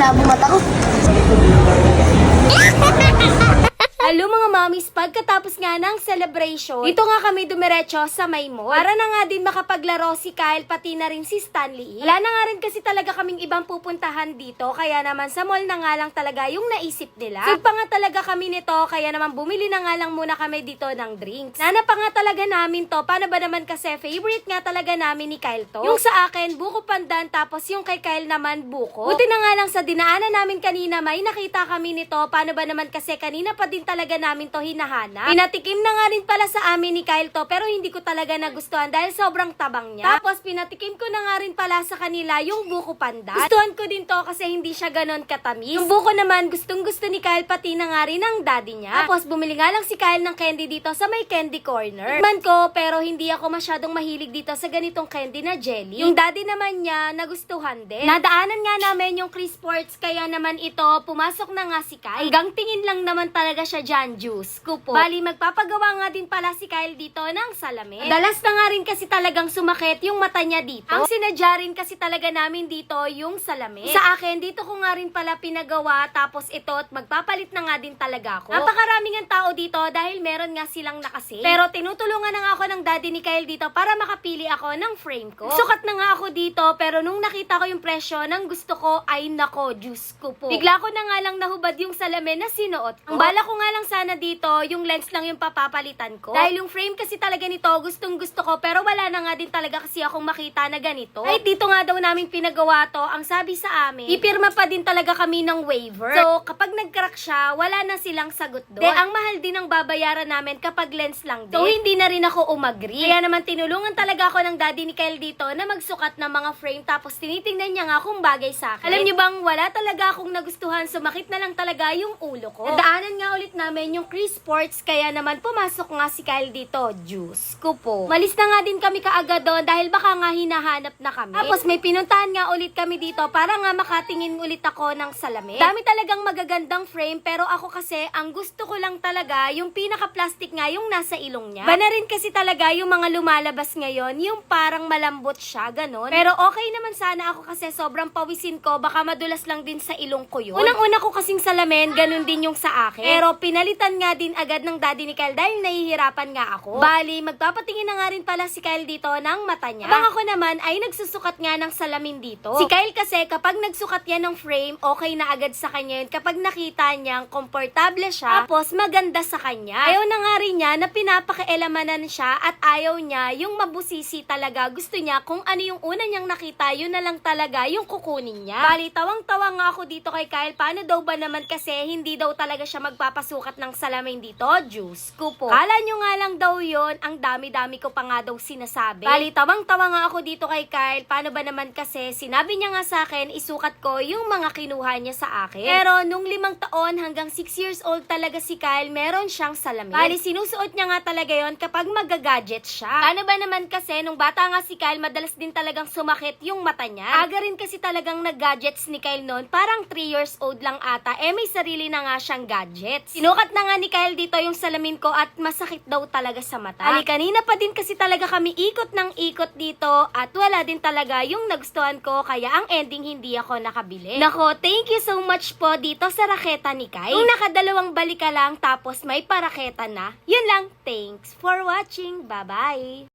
malabong mata ko. Hello mga mommies, pagkatapos nga ng celebration, dito nga kami dumiretso sa may mall. Para na nga din makapaglaro si Kyle pati na rin si Stanley. Wala na nga rin kasi talaga kaming ibang pupuntahan dito, kaya naman sa mall na nga lang talaga yung naisip nila. Sip pa nga talaga kami nito, kaya naman bumili na nga lang muna kami dito ng drinks. Nana pa nga talaga namin to, paano ba naman kasi favorite nga talaga namin ni Kyle to. Yung sa akin, buko pandan, tapos yung kay Kyle naman buko. Buti na nga lang sa dinaanan namin kanina, may nakita kami nito, paano ba naman kasi kanina pa din talaga namin to hinahanap. Pinatikim na nga rin pala sa amin ni Kyle to, pero hindi ko talaga nagustuhan dahil sobrang tabang niya. Tapos pinatikim ko na nga rin pala sa kanila yung buko pandan. Gustuhan ko din to kasi hindi siya ganon katamis. Yung buko naman gustong gusto ni Kyle pati na nga rin ang daddy niya. Tapos bumili nga lang si Kyle ng candy dito sa may candy corner. Tikman ko pero hindi ako masyadong mahilig dito sa ganitong candy na jelly. Yung daddy naman niya nagustuhan din. Nadaanan nga namin yung Chris Sports kaya naman ito pumasok na nga si Kyle. Hanggang tingin lang naman talaga siya dyan, Diyos ko po. Bali, magpapagawa nga din pala si Kyle dito ng salamin. Dalas na nga rin kasi talagang sumakit yung mata niya dito. Ang sinadya rin kasi talaga namin dito yung salamin. Sa akin, dito ko nga rin pala pinagawa, tapos ito, at magpapalit na nga din talaga ako. Napakaraming ang tao dito dahil meron nga silang nakasale. Pero tinutulungan na nga ako ng daddy ni Kyle dito para makapili ako ng frame ko. Sukat na nga ako dito, pero nung nakita ko yung presyo ng gusto ko, ay nako, Diyos ko po. Bigla ko na nga lang nahubad yung salamin na sinuot ko. Ang bala ko nga lang sana dito, yung lens lang yung papapalitan ko. Dahil yung frame kasi talaga nito, gustong gusto ko, pero wala na nga din talaga kasi akong makita na ganito. Ay, dito nga daw namin pinagawa to, ang sabi sa amin, ipirma pa din talaga kami ng waiver. So, kapag nag-crack siya, wala na silang sagot doon. Ang mahal din ang babayaran namin kapag lens lang din. So, hindi na rin ako umagri. Kaya naman tinulungan talaga ako ng daddy ni Kyle dito na magsukat ng mga frame, tapos tinitingnan niya nga kung bagay sa akin. Alam niyo bang, wala talaga akong nagustuhan, sumakit na lang talaga yung ulo ko. Nadaanan nga ulit namin yung Chris Sports, kaya naman pumasok nga si Kyle dito. Diyos ko po. Malis na nga din kami kaagad doon dahil baka nga hinahanap na kami. Tapos may pinuntahan nga ulit kami dito para nga makatingin ulit ako ng salamin. Dami talagang magagandang frame, pero ako kasi ang gusto ko lang talaga yung pinaka-plastic nga yung nasa ilong niya. Bana rin kasi talaga yung mga lumalabas ngayon, yung parang malambot siya, ganon. Pero okay naman sana ako kasi sobrang pawisin ko, baka madulas lang din sa ilong ko yun. Unang-una ko kasing salamin, ganon din yung sa akin. Pero pinalitan nga din agad ng daddy ni Kyle dahil nahihirapan nga ako. Bali, magpapatingin na nga rin pala si Kyle dito ng mata niya. Habang ako naman ay nagsusukat nga ng salamin dito. Si Kyle kasi kapag nagsukat yan ng frame, okay na agad sa kanya yun. Kapag nakita niyang komportable siya, tapos maganda sa kanya. Ayaw na nga rin niya na pinapakialamanan siya at ayaw niya yung mabusisi talaga. Gusto niya kung ano yung una niyang nakita, yun na lang talaga yung kukunin niya. Bali, tawang-tawa nga ako dito kay Kyle. Paano daw ba naman kasi hindi daw talaga siya magpapasukat ng salamin dito? Diyos ko po. Kala nyo nga lang daw yun, ang dami-dami ko pa nga daw sinasabi. Bali, tawang-tawa nga ako dito kay Kyle. Paano ba naman kasi, sinabi niya nga sa akin, isukat ko yung mga kinuha niya sa akin. Pero nung 5 taon hanggang 6 years old talaga si Kyle, meron siyang salamin. Bali, sinusuot niya nga talaga yon kapag mag-gadget siya. Paano ba naman kasi, nung bata nga si Kyle, madalas din talagang sumakit yung mata niya. Aga rin kasi talagang nag-gadgets ni Kyle noon, parang 3 years old lang ata, may sarili na nga siyang gadgets. Sinukat na nga ni Kyle dito yung salamin ko at masakit daw talaga sa mata. Ali, kanina pa din kasi talaga kami ikot ng ikot dito at wala din talaga yung nagustuhan ko, kaya ang ending hindi ako nakabili. Nako, thank you so much po dito sa raketa ni Kyle. Kung nakadalawang balik ka lang tapos may paraketa na, yun lang. Thanks for watching. Bye-bye!